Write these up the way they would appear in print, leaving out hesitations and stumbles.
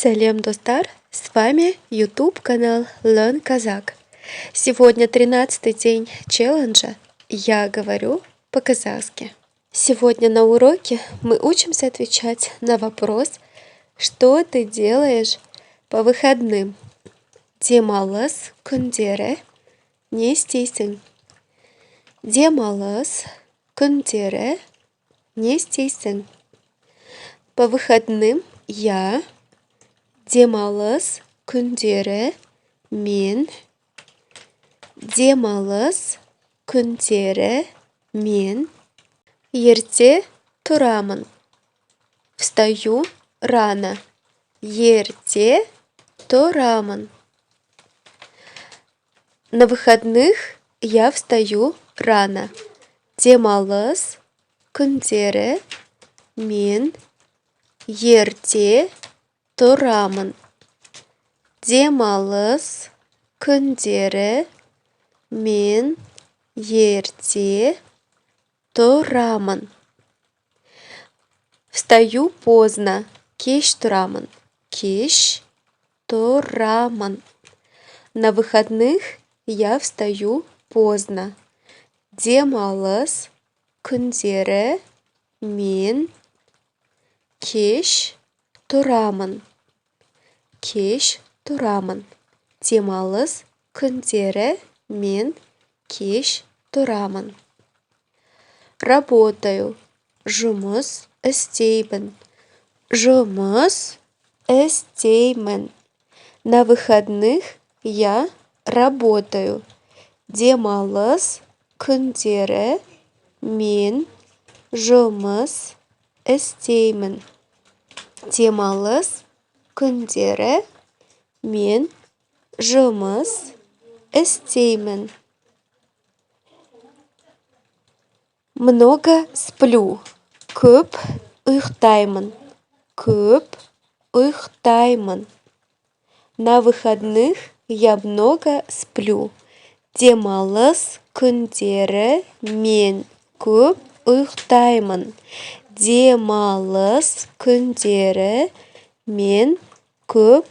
Сәлем, достар! С вами YouTube канал Learn Kazakh. Сегодня 13-й день челленджа «Я говорю по-казахски». Сегодня на уроке мы учимся отвечать на вопрос «Что ты делаешь по выходным?» Демалыс күндері не істейсің? Демалыс күндері не істейсің? По выходным я демалыс күндері мен демалыс күндері мен ерте тұрамын. Встаю рано. Ерте тұрамын. На выходных я встаю рано. Демалыс күндері мен ерте тұрамын. Демалыс күндері мен ерте тұрамын. Встаю поздно. Кеш тұрамын. Кеш тұрамын. На выходных я встаю поздно. Демалыс күндері мен кеш тұрамын. Кеш тұрамын. Демалыс күндері мен кеш тұрамын. Работаю. Жұмыс істеймін. Жұмыс істеймін. На выходных я работаю. Демалыс күндері мен жұмыс істеймін. Демалыс күндері мен жұмыс істеймін. Много сплю. Көп ұйықтаймын. Көп ұйықтаймын. На выходных я много сплю. Демалыс күндері мен көп ұйықтаймын. Демалыс күндері мен көп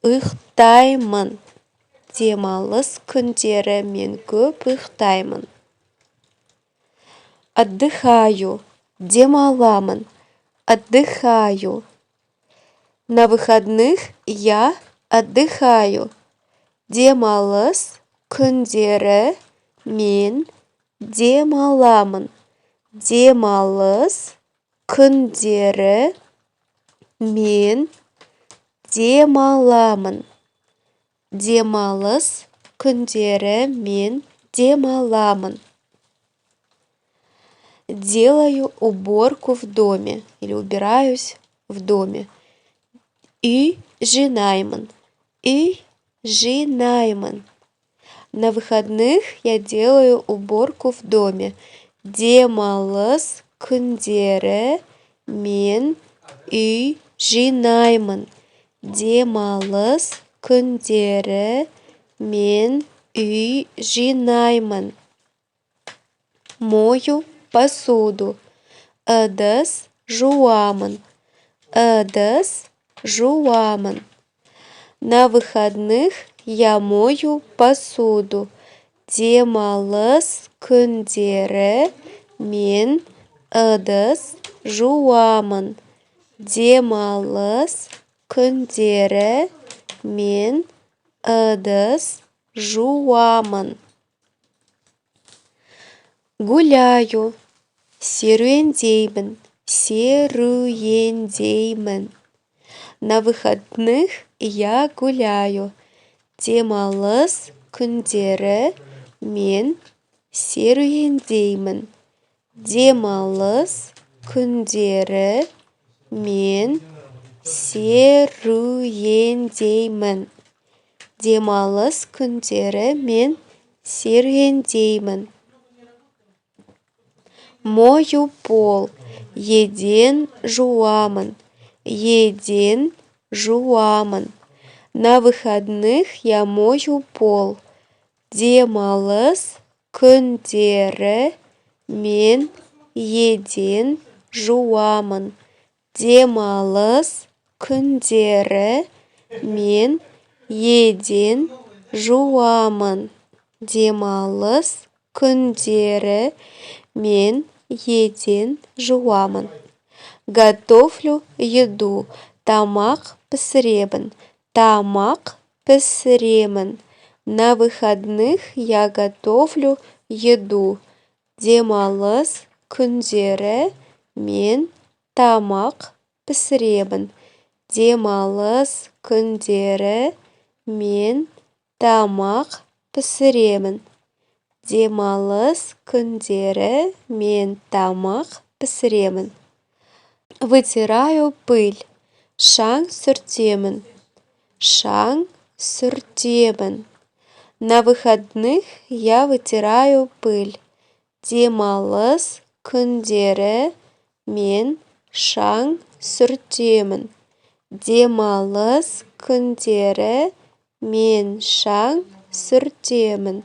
ұйықтаймын. Демалыс күндері мен көп ұйықтаймын. Отдыхаю. Демаламын. Отдыхаю. На выходных я отдыхаю. Демалыс күндері мен демаламын. Демалыс күндері мен демаламын. Демалыс күндері мен демаламын. Делаю уборку в доме или убираюсь в доме. Үй жинаймын. Үй жинаймын. На выходных я делаю уборку в доме. Демалыс күндері мен үй жинаймын. Демалыс күндері мен үй жинаймын. Мою посуду. Ыдыс жуамын. Ыдыс жуамын. На выходных я мою посуду. Демалыс күндері мен ыдыс жуамын. Демалыс күндері мен ыдыс жуамын. Гуляю. Серуендеймін. Серуендеймін. На выходных я гуляю. Демалыс күндері мен серуендеймін. Демалыс күндері мен серуендеймін. Демалыс күндері мен серуендеймін. Мою пол. Еден жуамын. Еден жуамын. На выходных я мою пол. Демалыс күндері мен еден жуамын. Демалыс күндері Мен еден жуамын. Демалыс күндері мен еден жуамын. Готовлю еду. Тамақ пісіремін. Тамақ пісіремін. На выходных я готовлю еду. Демалыс күндері мен тамақ пісіремін. Демалыс күндері мен тамақ пісіремін. Демалыс күндері мен тамақ пісіремін. Вытираю пыль. Шаң сүртемін. Шаң сүртемін. На выходных я вытираю пыль. Демалыс күндері мен шаң сүртемін. Демалыс күндері мен шаң сүртемін.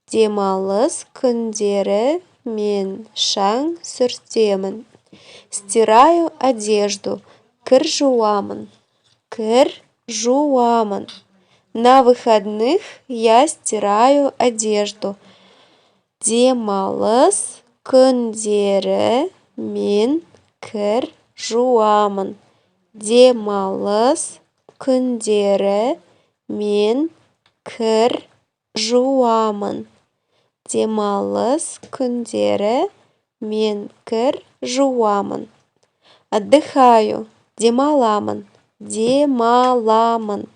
Демалыс күндері мен шаң сүртемін. Стираю одежду. Кір жуамын. Кір жуамын. На выходных я стираю одежду. Демалыс күндері мен кір жуамын. Демалыс күндері мен кір жуамын. Демалыс күндері мен кір жуамын. Отдыхаю. Демаламын. Демаламын.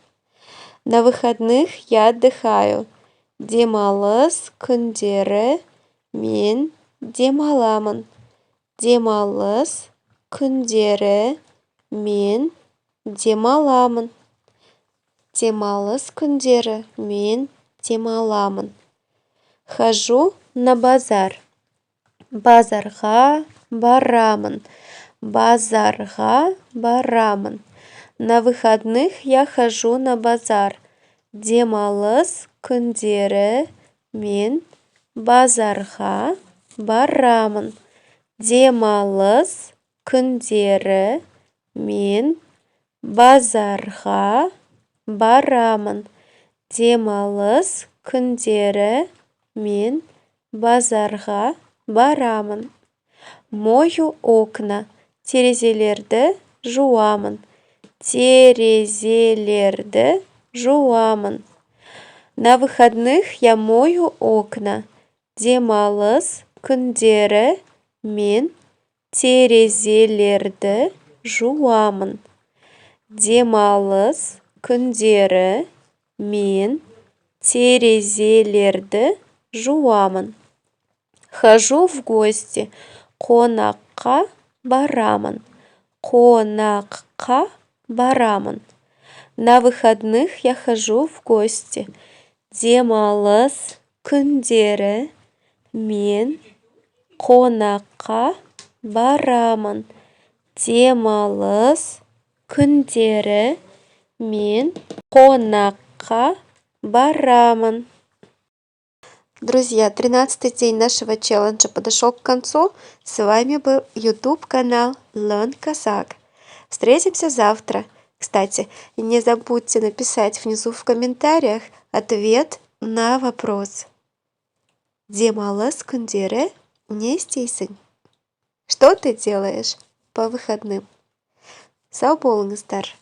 На выходных я отдыхаю. Демалыс күндері мен демаламын. Демалыс күндері мен демаламын. Демалыс күндері мен демаламын. Хожу на базар. Базарға барамын. Базарға барамын. На выходных я хожу на базар. Демалыс күндері мен базарға барамын. Демалыс күндері мен базарға барамын. Демалыс күндері мен базарға барамын. Мою окна. Терезелерді жуамын. Терезелерді жуамын. На выходных я мою окна. Демалыс күндері мен терезелерді жуамын. Демалыс күндері мен терезелерді жуамын. Хожу в гости. Қонаққа барамын. Қонаққа барамын. На выходных я хожу в гости. Демалыс күндері мен қонаққа барамын. Демалыс күндері мен қонаққа барамын. Друзья, 13-й день нашего челленджа подошел к концу. С вами был YouTube канал Learn Kazakh. Встретимся завтра. Кстати, не забудьте написать внизу в комментариях ответ на вопрос. Демалыс күндері не істейсің? Что ты делаешь по выходным? Сау болыңыздар.